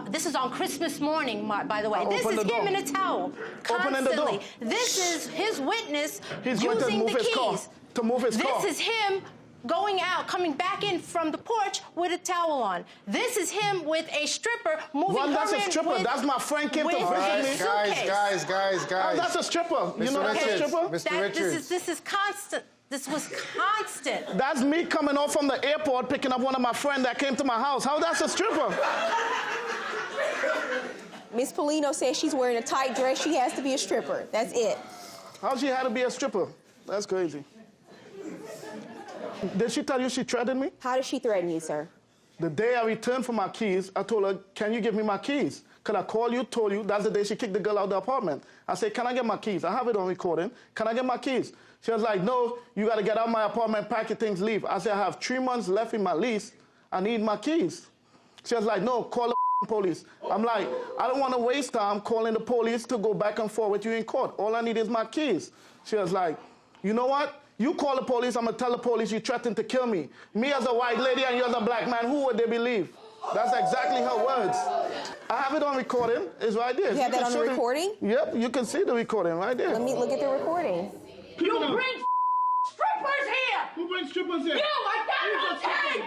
This is on Christmas morning, by the way. This is him in a towel, constantly. This is his witness using the keys. To move his car. This is him going out, coming back in from the porch with a towel on. This is him with a stripper moving her in. That's a stripper. That's my friend came to visit me. Guys. Oh, that's a stripper. You know that's a stripper? Mr. Richards. This is constant. This was constant. That's me coming off from the airport, picking up one of my friends that came to my house. How that's a stripper? Miss Polino says she's wearing a tight dress. She has to be a stripper. That's it. How she had to be a stripper? That's crazy. Did she tell you she threatened me? How did she threaten you, sir? The day I returned for my keys, I told her, can you give me my keys? Could I call you, told you? That's the day she kicked the girl out of the apartment. I said, can I get my keys? I have it on recording. Can I get my keys? She was like, no, you got to get out of my apartment, pack your things, leave. I said, I have 3 months left in my lease. I need my keys. She was like, no, call the police. I'm like, I don't want to waste time calling the police to go back and forth with you in court. All I need is my keys. She was like, you know what? You call the police, I'm going to tell the police you threatened to kill me. Me as a white lady and you as a black man, who would they believe? That's exactly her words. I have it on recording. It's right there. You have that on the recording? Yep, you can see the recording right there. Let me look at the recording. You bring strippers here! Who brings strippers here? You, like that, I'll tell you!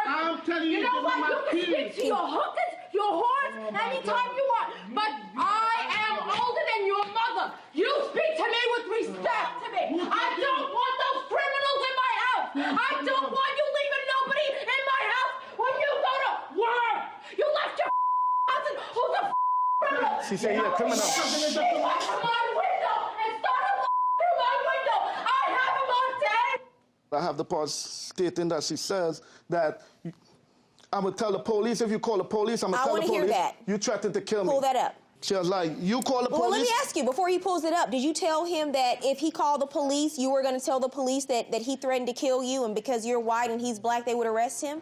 I'm telling you, you know what? You can speak to your hookers, your whores, anytime you want. But I am older than your mother. You speak to me with respect to me. I don't want those criminals in my house. I don't want you leaving nobody in my house when you go to work. You left your cousin who's a criminal. She said you're a criminal. She went to my window and started through my window. I have him on tape. I have the part stating that she says that I'm going to tell the police. If you call the police, I'm going to tell the police. I want to hear that. You threatened to kill me. Pull that up. She was like, you call the police. Well, let me ask you, before he pulls it up, did you tell him that if he called the police, you were going to tell the police that he threatened to kill you, and because you're white and he's black, they would arrest him?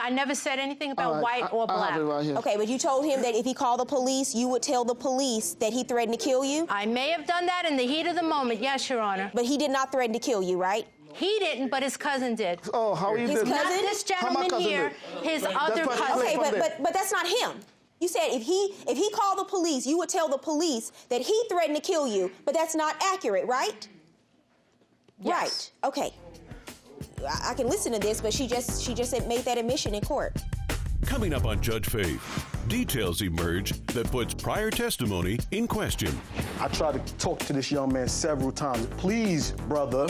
I never said anything about white or black. I have it right here. Okay, but you told him that if he called the police, you would tell the police that he threatened to kill you? I may have done that in the heat of the moment, yes, Your Honor. But he did not threaten to kill you, right? He didn't, but his cousin did. Oh, how you His did? cousin? Not this gentleman here, his other cousin. Okay, but that's not him. You said if he called the police, you would tell the police that he threatened to kill you, but that's not accurate, right? Yes. Right. Okay. I can listen to this, but she just made that admission in court. Coming up on Judge Faith, details emerge that puts prior testimony in question. I tried to talk to this young man several times. Please, brother,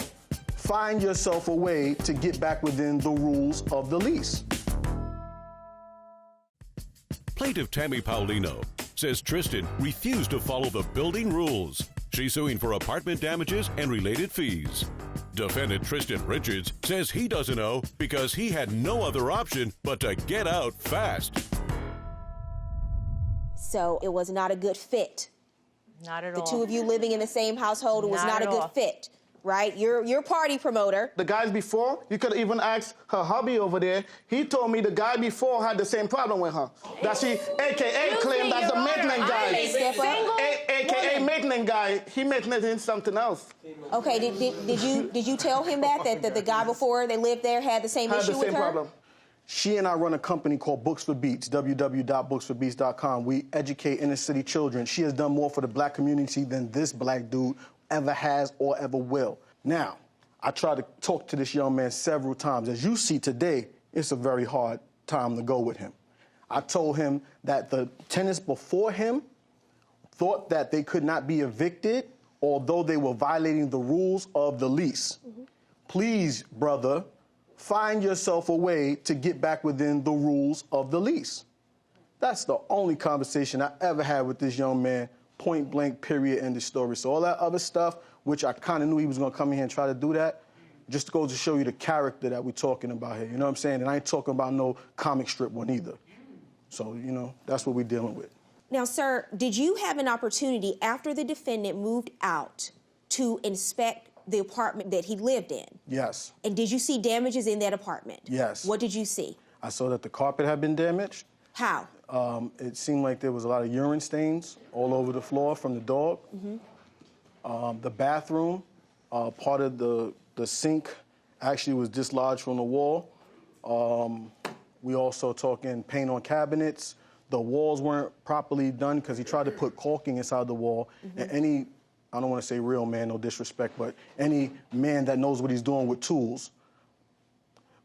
find yourself a way to get back within the rules of the lease. Plaintiff Tammy Paulino says Tristan refused to follow the building rules. She's suing for apartment damages and related fees. Defendant Tristan Richards says he doesn't know because he had no other option but to get out fast. So it was not a good fit. Not at all. The two of you living in the same household, it was not a good fit, right? You're party promoter. The guys before, you could even ask her hubby over there. He told me the guy before had the same problem with her. That she, AKA, claimed that's the maintenance guy. AKA maintenance guy. He maintenance something else. Okay, did you tell him that the guy before they lived there had the same issue with her? Had the same problem. She and I run a company called Books for Beats, www.booksforbeats.com. We educate inner city children. She has done more for the black community than this black dude ever has or ever will. Now, I tried to talk to this young man several times. As you see today, it's a very hard time to go with him. I told him that the tenants before him thought that they could not be evicted, although they were violating the rules of the lease. Please, brother, find yourself a way to get back within the rules of the lease. That's the only conversation I ever had with this young man, point blank, period, end of story. So all that other stuff, which I kind of knew he was going to come in here and try to do that. Just goes to show you the character that we're talking about here. You know what I'm saying? And I ain't talking about no comic strip one either. So, you know, that's what we're dealing with. Now, sir, did you have an opportunity after the defendant moved out to inspect the apartment that he lived in? Yes. And did you see damages in that apartment? Yes. What did you see? I saw that the carpet had been damaged. How? It seemed like there was a lot of urine stains all over the floor from the dog. The bathroom, part of the sink actually was dislodged from the wall. We also talking paint on cabinets. The walls weren't properly done because he tried to put caulking inside the wall. And any, I don't want to say real man, no disrespect, but any man that knows what he's doing with tools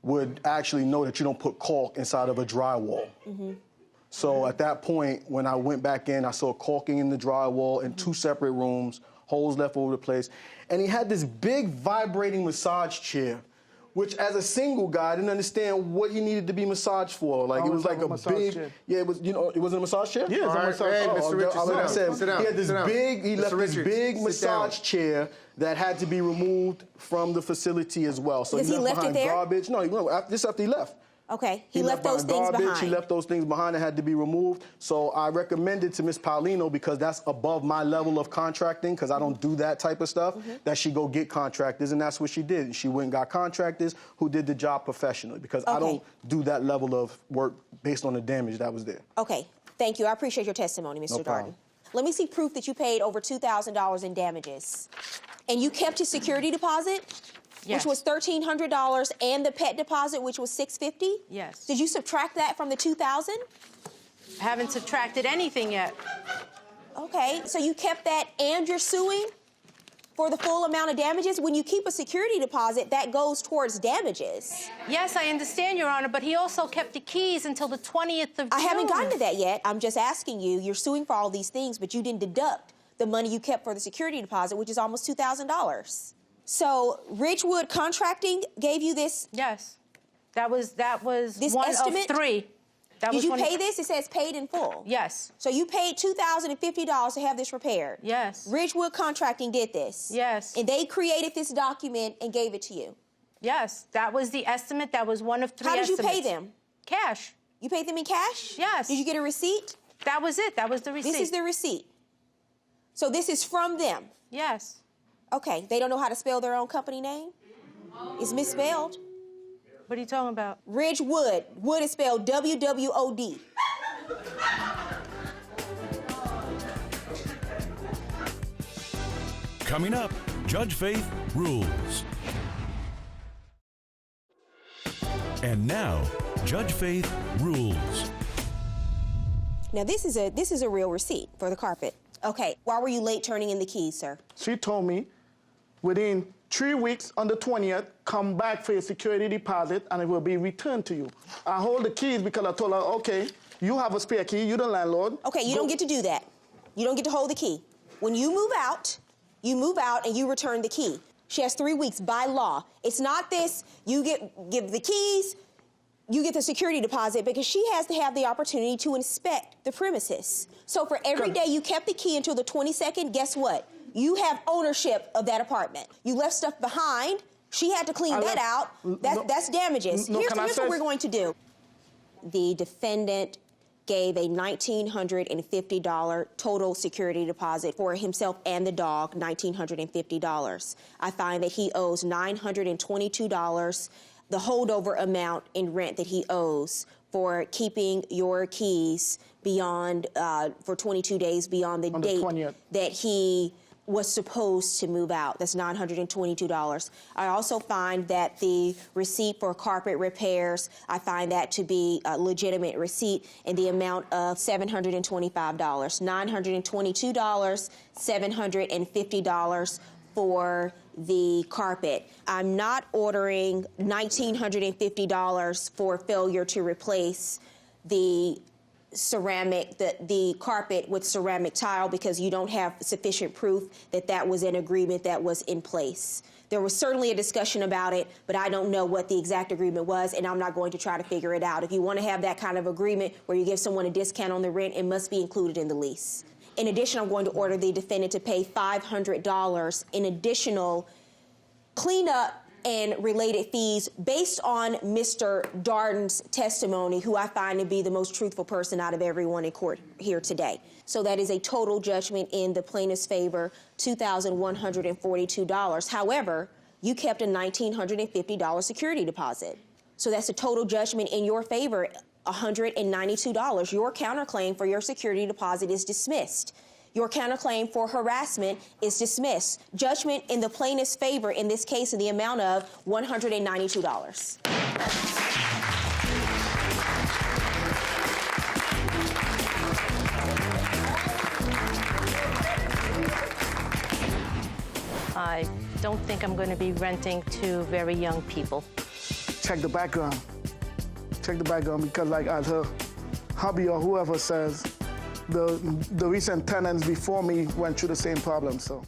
would actually know that you don't put caulk inside of a drywall. So at that point, when I went back in, I saw caulking in the drywall in 2 separate rooms, holes left over the place. And he had this big vibrating massage chair, which as a single guy, I didn't understand what he needed to be massaged for. Like, it was like a big, chair? yeah, it was, you know, it wasn't a massage chair? Yeah, it's a massage chair. Hey, Mr. Richards, like I said, sit down. he had this big, he left this big Sit massage down. chair that had to be removed from the facility as well. So Because he left it behind there? garbage. No, he went, just after he left. Okay, he left those things garbage. behind. He left those things behind that had to be removed. So I recommended to Ms. Paulino, because that's above my level of contracting, because I don't do that type of stuff, that she go get contractors, and that's what she did. She went and got contractors who did the job professionally, because I don't do that level of work based on the damage that was there. Okay, thank you. I appreciate your testimony, Mr. No problem. Darden. Let me see proof that you paid over $2,000 in damages. And you kept his security deposit? Yes. Which was $1,300, and the pet deposit, which was $650? Yes. Did you subtract that from the $2,000? I haven't subtracted anything yet. Okay, so you kept that and you're suing for the full amount of damages? When you keep a security deposit, that goes towards damages. Yes, I understand, Your Honor, but he also kept the keys until the 20th of June. I haven't gotten to that yet. I'm just asking you. You're suing for all these things, but you didn't deduct the money you kept for the security deposit, which is almost $2,000. So Ridgewood Contracting gave you this? Yes. That was this one estimate? of 3. Did you pay this? It says paid in full. Yes. So you paid $2,050 to have this repaired? Yes. Ridgewood Contracting did this? Yes. And they created this document and gave it to you? Yes. That was the estimate. That was one of 3 How did estimates. you pay them? Cash. You paid them in cash? Yes. Did you get a receipt? That was it. That was the receipt. This is the receipt. So this is from them? Yes. Okay. They don't know how to spell their own company name? It's misspelled. What are you talking about? Ridgewood. Wood is spelled W-W-O-D. Coming up, Judge Faith rules. And now, Judge Faith rules. Now this is a real receipt for the carpet. Okay. Why were you late turning in the keys, sir? She told me within 3 weeks on the 20th, come back for your security deposit and it will be returned to you. I hold the keys because I told her, okay, you have a spare key, you're the landlord. Okay, you don't get to do that. You don't get to hold the key. When you move out and you return the key. She has 3 weeks by law. It's not this, you give the keys, you get the security deposit, because she has to have the opportunity to inspect the premises. So for every day you kept the key until the 22nd, guess what? You have ownership of that apartment. You left stuff behind. She had to clean that out. That's damages. Here's what we're going to do. The defendant gave a $1,950 total security deposit for himself and the dog, $1,950. I find that he owes $922, the holdover amount in rent that he owes for keeping your keys beyond, for 22 days beyond the date that he was supposed to move out. That's $922. I also find that the receipt for carpet repairs, I find that to be a legitimate receipt in the amount of $725. $922, $750 for the carpet. I'm not ordering $1,950 for failure to replace the ceramic, the carpet with ceramic tile, because you don't have sufficient proof that that was an agreement that was in place. There was certainly a discussion about it, but I don't know what the exact agreement was, and I'm not going to try to figure it out. If you want to have that kind of agreement where you give someone a discount on the rent, it must be included in the lease. In addition, I'm going to order the defendant to pay $500 in additional cleanup and related fees based on Mr. Darden's testimony, who I find to be the most truthful person out of everyone in court here today. So that is a total judgment in the plaintiff's favor, $2,142. However, you kept a $1,950 security deposit. So that's a total judgment in your favor, $192. Your counterclaim for your security deposit is dismissed. Your counterclaim for harassment is dismissed. Judgment in the plaintiff's favor in this case in the amount of $192. I don't think I'm going to be renting to very young people. Check the background. Check the background because, like, as her hubby or whoever says, the recent tenants before me went through the same problem, so.